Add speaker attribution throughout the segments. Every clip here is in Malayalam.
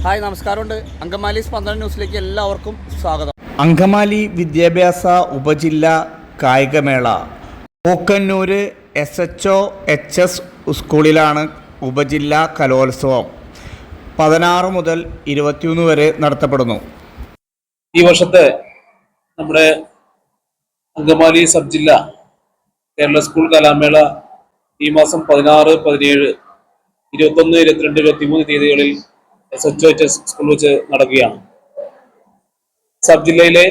Speaker 1: ഹായ്, നമസ്കാരമുണ്ട്. അങ്കമാലി സ്പന്ദന ന്യൂസിലേക്ക് എല്ലാവർക്കും സ്വാഗതം.
Speaker 2: അങ്കമാലി വിദ്യാഭ്യാസ ഉപജില്ലാ കായികമേള മൂക്കന്നൂർ SHO HS സ്കൂളിലാണ് ഉപജില്ലാ കലോത്സവം 16 മുതൽ 21 വരെ നടത്തപ്പെടുന്നു.
Speaker 3: ഈ വർഷത്തെ നമ്മുടെ അങ്കമാലി സബ് ജില്ല കേരള സ്കൂൾ കലാമേള ഈ മാസം 16, 17, 21, 22, 23 തീയതികളിൽ SHO HS സ്കൂൾ വെച്ച് നടക്കുകയാണ്. സബ് ജില്ലയിലെ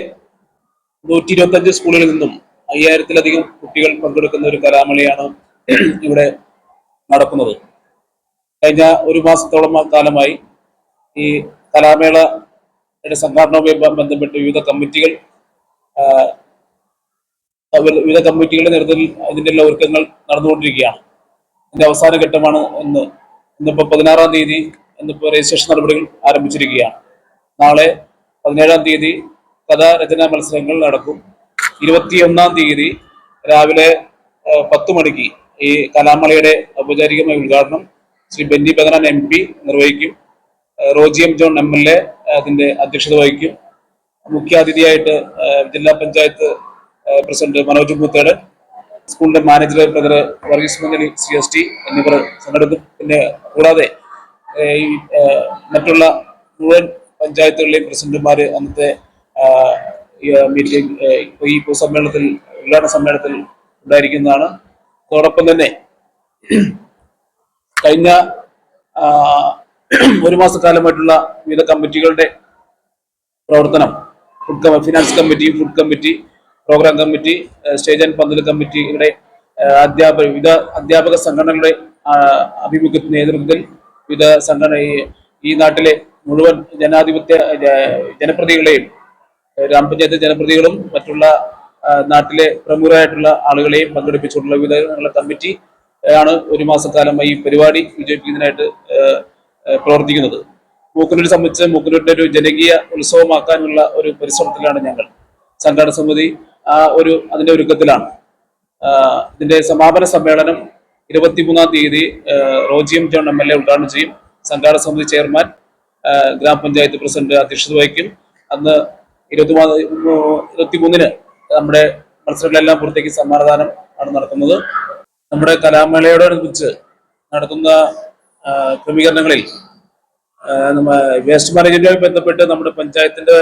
Speaker 3: 125 സ്കൂളുകളിൽ നിന്നും 5000-ലധികം കുട്ടികൾ പങ്കെടുക്കുന്ന ഒരു കലാമേളയാണ് ഇവിടെ നടക്കുന്നത്. കഴിഞ്ഞ ഒരു മാസത്തോളം കാലമായി ഈ കലാമേളയുടെ സംഘാടനവുമായി ബന്ധപ്പെട്ട് വിവിധ കമ്മിറ്റികളുടെ നേതൃത്വത്തിൽ അതിൻ്റെ എല്ലാ ഒരുക്കങ്ങൾ നടന്നുകൊണ്ടിരിക്കുകയാണ്. ഇതിന്റെ അവസാന ഘട്ടമാണ് ഇന്നിപ്പോൾ 16-ാം തീയതി ഇന്നിപ്പോൾ രജിസ്ട്രേഷൻ നടപടികൾ ആരംഭിച്ചിരിക്കുകയാണ്. നാളെ 17-ാം തീയതി കഥാരചനാ മത്സരങ്ങൾ നടക്കും. 21-ാം തീയതി രാവിലെ 10 മണിക്ക് ഈ കലാമേളയുടെ ഔപചാരികമായ ഉദ്ഘാടനം ശ്രീ ബെന്നി ബെഹനാൻ MP നിർവഹിക്കും. റോജി M. ജോൺ MLA അതിന്റെ അധ്യക്ഷത വഹിക്കും. മുഖ്യാതിഥിയായിട്ട് ജില്ലാ പഞ്ചായത്ത് പ്രസിഡന്റ് മനോജ് മൂത്തേട്, സ്കൂളിന്റെ manager brother Varghese Mangali CST എന്നിവർ സംഘടിപ്പിക്കും. പിന്നെ കൂടാതെ ഈ മറ്റുള്ള മുഴുവൻ പഞ്ചായത്തുകളിലെയും പ്രസിഡന്റുമാര് അന്നത്തെ മീറ്റിംഗ് ഈ പൊതുസമ്മേളനത്തിൽ ഉദ്ഘാടന സമ്മേളനത്തിൽ ഉണ്ടായിരിക്കുന്നതാണ്. അതോടൊപ്പം തന്നെ കഴിഞ്ഞ ഒരു മാസക്കാലമായിട്ടുള്ള വിവിധ കമ്മിറ്റികളുടെ പ്രവർത്തനം, finance committee, food committee, programme committee, stage and pandal കമ്മിറ്റിയുടെ വിവിധ അധ്യാപക സംഘടനകളുടെ നേതൃത്വത്തിൽ വിവിധ ഈ നാട്ടിലെ മുഴുവൻ ജനപ്രതിനിധികളെയും, ഗ്രാമപഞ്ചായത്ത് ജനപ്രതിനിധികളും മറ്റുള്ള നാട്ടിലെ പ്രമുഖരായിട്ടുള്ള ആളുകളെയും പങ്കെടുപ്പിച്ചുകൊണ്ടുള്ള വിവിധ കമ്മിറ്റി ആണ് ഒരു മാസക്കാലമായി ഈ പരിപാടി വിജയിപ്പിക്കുന്നതിനായിട്ട് പ്രവർത്തിക്കുന്നത്. മൂക്കന്നൂരിനെ സംബന്ധിച്ച് മൂക്കന്നൂരിന്റെ ഒരു ജനകീയ ഉത്സവമാക്കാനുള്ള ഒരു പരിശ്രമത്തിലാണ് ഞങ്ങൾ. സംഘാടന സമിതി അതിന്റെ ഒരുക്കത്തിലാണ്. ഇതിന്റെ സമാപന സമ്മേളനം 23-ാം തീയതി റോജി M. ജോൺ MLA ഉദ്ഘാടനം ചെയ്യും. സംഘാടന സമിതി ചെയർമാൻ ഗ്രാമപഞ്ചായത്ത് പ്രസിഡന്റ് അധ്യക്ഷത വഹിക്കും. അന്ന് 23-ന് നമ്മുടെ മത്സരങ്ങളെല്ലാം പൂർത്തിയാക്കി സമ്മാനദാനം ആണ് നടത്തുന്നത്. നമ്മുടെ കലാമേളയോടനുബന്ധിച്ച് നടത്തുന്ന ക്രമീകരണങ്ങളിൽ വേസ്റ്റ് മാനേജ്മെന്റുമായി ബന്ധപ്പെട്ട് നമ്മുടെ പഞ്ചായത്തിന്റെ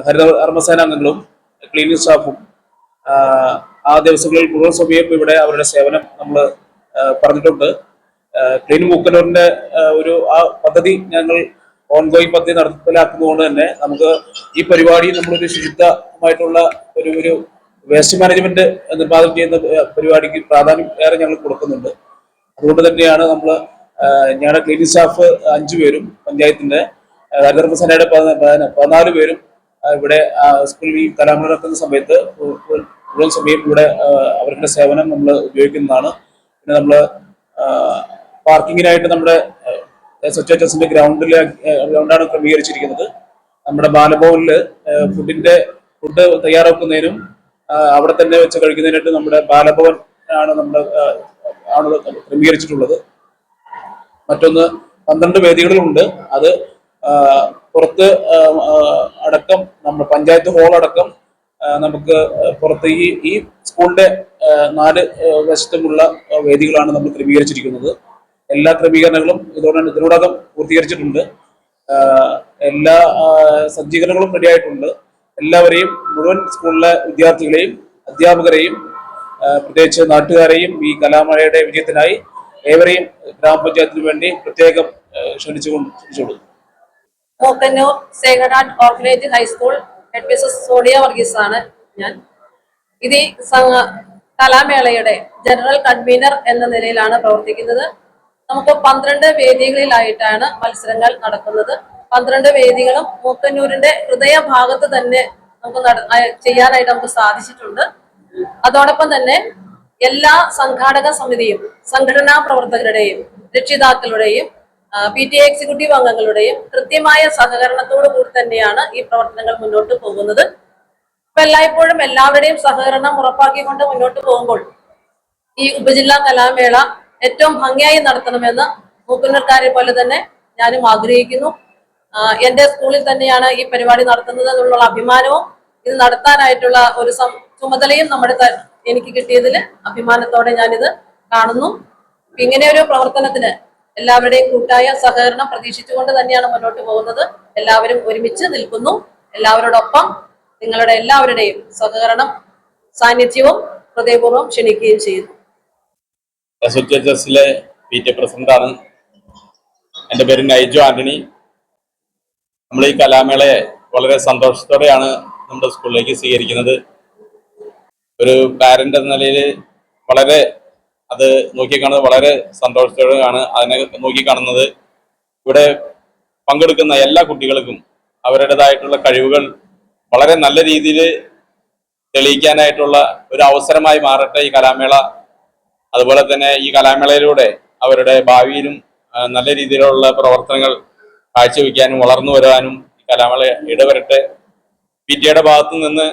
Speaker 3: ഹരിത കർമ്മസേനാംഗങ്ങളും ക്ലീനിങ് സ്റ്റാഫും ആ ദിവസങ്ങളിൽ മുഴുവൻ സമയം ഇവിടെ അവരുടെ സേവനം നമ്മൾ പറഞ്ഞിട്ടുണ്ട്. ക്ലീൻ മൂക്കന്നൂരിന്റെ ആ പദ്ധതി ഞങ്ങൾ ഓൺഗോയിങ് പദ്ധതി നടപ്പിലാക്കുന്നതുകൊണ്ട് തന്നെ നമുക്ക് ഈ പരിപാടി നമ്മളൊരു ശുചിത്വമായിട്ടുള്ള ഒരു വേസ്റ്റ് മാനേജ്മെന്റ് നിർമ്മാണം ചെയ്യുന്ന പരിപാടിക്ക് പ്രാധാന്യം ഏറെ ഞങ്ങൾ കൊടുക്കുന്നുണ്ട്. അതുകൊണ്ട് തന്നെയാണ് ഞങ്ങളുടെ ക്ലീനിങ് സ്റ്റാഫ് 5 പേരും പഞ്ചായത്തിന്റെ ഹരിതകർമ്മസേനയുടെ 14 പേരും ഇവിടെ സ്കൂളിൽ ഈ കലാമേള നടത്തുന്ന സമയത്ത് മുഴുവൻ സമയം ഇവിടെ അവരുടെ സേവനം നമ്മൾ ഉപയോഗിക്കുന്നതാണ്. പിന്നെ നമ്മൾ പാർക്കിങ്ങിനായിട്ട് നമ്മുടെ SHO HSന്റെ ഗ്രൗണ്ടാണ് ക്രമീകരിച്ചിരിക്കുന്നത്. നമ്മുടെ ബാലഭവനില് ഫുഡ് തയ്യാറാക്കുന്നതിനും അവിടെ തന്നെ വെച്ച് കഴിക്കുന്നതിനായിട്ട് നമ്മുടെ ബാലഭവൻ ആണ് ക്രമീകരിച്ചിട്ടുള്ളത്. മറ്റൊന്ന് 12 വേദികളുണ്ട്. അത് പുറത്ത് അടക്കം നമ്മുടെ പഞ്ചായത്ത് ഹോൾ അടക്കം നമുക്ക് പുറത്ത് ഈ സ്കൂളിന്റെ 4 വശത്തുമുള്ള വേദികളാണ് നമ്മൾ ക്രമീകരിച്ചിരിക്കുന്നത്. എല്ലാ ക്രമീകരണങ്ങളും ഇതിനോടകം പൂർത്തീകരിച്ചിട്ടുണ്ട്. എല്ലാ സജ്ജീകരണങ്ങളും റെഡിയായിട്ടുണ്ട്. എല്ലാവരെയും, മുഴുവൻ സ്കൂളിലെ വിദ്യാർത്ഥികളെയും അധ്യാപകരെയും പ്രത്യേകിച്ച് നാട്ടുകാരെയും ഈ കലാമേളയുടെ വിജയത്തിനായി ഏവരെയും ഗ്രാമപഞ്ചായത്തിന് വേണ്ടി പ്രത്യേകം ക്ഷണിച്ചുകൊള്ളു.
Speaker 4: Mookkannoor sacred orphanage high school HSS Sonia Varghese ആണ് ഞാൻ. ഇത് കലാമേളയുടെ ജനറൽ കൺവീനർ എന്ന നിലയിലാണ് പ്രവർത്തിക്കുന്നത്. നമുക്ക് 12 വേദികളിലായിട്ടാണ് മത്സരങ്ങൾ നടക്കുന്നത്. 12 വേദികളും മൂക്കന്നൂരിന്റെ ഹൃദയഭാഗത്ത് തന്നെ നമുക്ക് ചെയ്യാനായിട്ട് നമുക്ക് സാധിച്ചിട്ടുണ്ട്. അതോടൊപ്പം തന്നെ എല്ലാ സംഘാടക സമിതിയും സംഘടനാ പ്രവർത്തകരുടെയും രക്ഷിതാക്കളുടെയും PTA എക്സിക്യൂട്ടീവ് അംഗങ്ങളുടെയും കൃത്യമായ സഹകരണത്തോടു കൂടി തന്നെയാണ് ഈ പ്രവർത്തനങ്ങൾ മുന്നോട്ട് പോകുന്നത്. അപ്പൊ എല്ലായ്പ്പോഴും എല്ലാവരുടെയും സഹകരണം ഉറപ്പാക്കിക്കൊണ്ട് മുന്നോട്ട് പോകുമ്പോൾ ഈ ഉപജില്ലാ കലാമേള ഏറ്റവും ഭംഗിയായി നടത്തണമെന്ന് മൂക്കന്നൂർക്കാരെ പോലെ തന്നെ ഞാനും ആഗ്രഹിക്കുന്നു. എന്റെ സ്കൂളിൽ തന്നെയാണ് ഈ പരിപാടി നടത്തുന്നത് എന്നുള്ള അഭിമാനവും ഇത് നടത്താനായിട്ടുള്ള ഒരു ചുമതലയും എനിക്ക് കിട്ടിയതിൽ അഭിമാനത്തോടെ ഞാനിത് കാണുന്നു. ഇങ്ങനെ ഒരു പ്രവർത്തനത്തിന് എല്ലാവരുടെയും കൂട്ടായ സഹകരണം പ്രതീക്ഷിച്ചുകൊണ്ട് തന്നെയാണ് മുന്നോട്ട് പോകുന്നത്. എല്ലാവരും ഒരുമിച്ച് നിൽക്കുന്നു. എല്ലാവരോടൊപ്പം നിങ്ങളുടെ എല്ലാവരുടെയും സഹകരണം സാന്നിധ്യവും ഹൃദയപൂർവ്വം ക്ഷണിക്കുകയും ചെയ്യുന്നു.
Speaker 5: SHHSലെ PTA പ്രസിഡന്റാണ്. എൻ്റെ പേര് നൈജോ ആന്റണി. നമ്മൾ ഈ കലാമേളയെ വളരെ സന്തോഷത്തോടെയാണ് നമ്മുടെ സ്കൂളിലേക്ക് സ്വീകരിക്കുന്നത്. ഒരു പാരന്റ് എന്ന നിലയിൽ വളരെ അത് നോക്കിക്കാണുന്നത് വളരെ സന്തോഷത്തോടെയാണ് അതിനെ നോക്കിക്കാണുന്നത്. ഇവിടെ പങ്കെടുക്കുന്ന എല്ലാ കുട്ടികൾക്കും അവരുടേതായിട്ടുള്ള കഴിവുകൾ വളരെ നല്ല രീതിയിൽ തെളിയിക്കാനായിട്ടുള്ള ഒരു അവസരമായി മാറട്ടെ ഈ കലാമേള. അതുപോലെ തന്നെ ഈ കലാമേളയിലൂടെ അവരുടെ ഭാവിയിലും നല്ല രീതിയിലുള്ള പ്രവർത്തനങ്ങൾ കാഴ്ചവെക്കാനും വളർന്നു വരാനും ഈ കലാമേള ഇടവരട്ടെ. PTAയുടെ ഭാഗത്തു നിന്ന്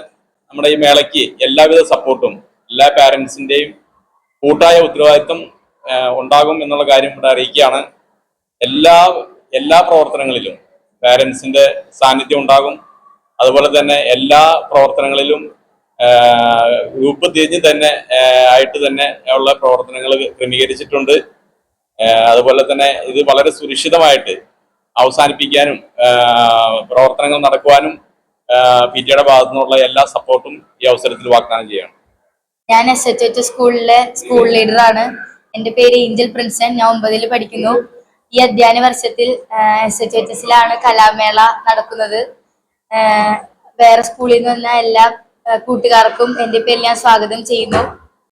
Speaker 5: നമ്മുടെ ഈ മേളയ്ക്ക് എല്ലാവിധ സപ്പോർട്ടും എല്ലാ പാരൻസിൻ്റെയും കൂട്ടായ ഉത്തരവാദിത്വം ഉണ്ടാകും എന്നുള്ള കാര്യം ഇവിടെ അറിയിക്കുകയാണ്. എല്ലാ പ്രവർത്തനങ്ങളിലും പാരൻസിന്റെ സാന്നിധ്യം ഉണ്ടാകും. അതുപോലെ തന്നെ എല്ലാ പ്രവർത്തനങ്ങളിലും ഗ്രൂപ്പ് തിരിഞ്ഞ് തന്നെ ആയിട്ട് തന്നെ ഉള്ള പ്രവർത്തനങ്ങൾ ക്രമീകരിച്ചിട്ടുണ്ട്. അതുപോലെ തന്നെ ഇത് വളരെ സുരക്ഷിതമായിട്ട് അവസാനിപ്പിക്കാനും പ്രവർത്തനങ്ങൾ നടക്കുവാനും PTAയുടെ ഭാഗത്തു നിന്നുള്ള എല്ലാ സപ്പോർട്ടും ഈ അവസരത്തിൽ വാഗ്ദാനം ചെയ്യണം.
Speaker 6: ഞാൻ SHH സ്കൂളിലെ സ്കൂൾ ലീഡറാണ്. എൻ്റെ പേര് ഏഞ്ചൽ പ്രിൻസൺ. ഞാൻ 9ൽ പഠിക്കുന്നു. ഈ അധ്യയന വർഷത്തിൽ SHHസിലാണ് കലാമേള നടക്കുന്നത്. വേറെ സ്കൂളിൽ നിന്ന് വന്ന എല്ലാ കൂട്ടുകാർക്കും എൻ്റെ പേരിൽ ഞാൻ സ്വാഗതം ചെയ്യുന്നു.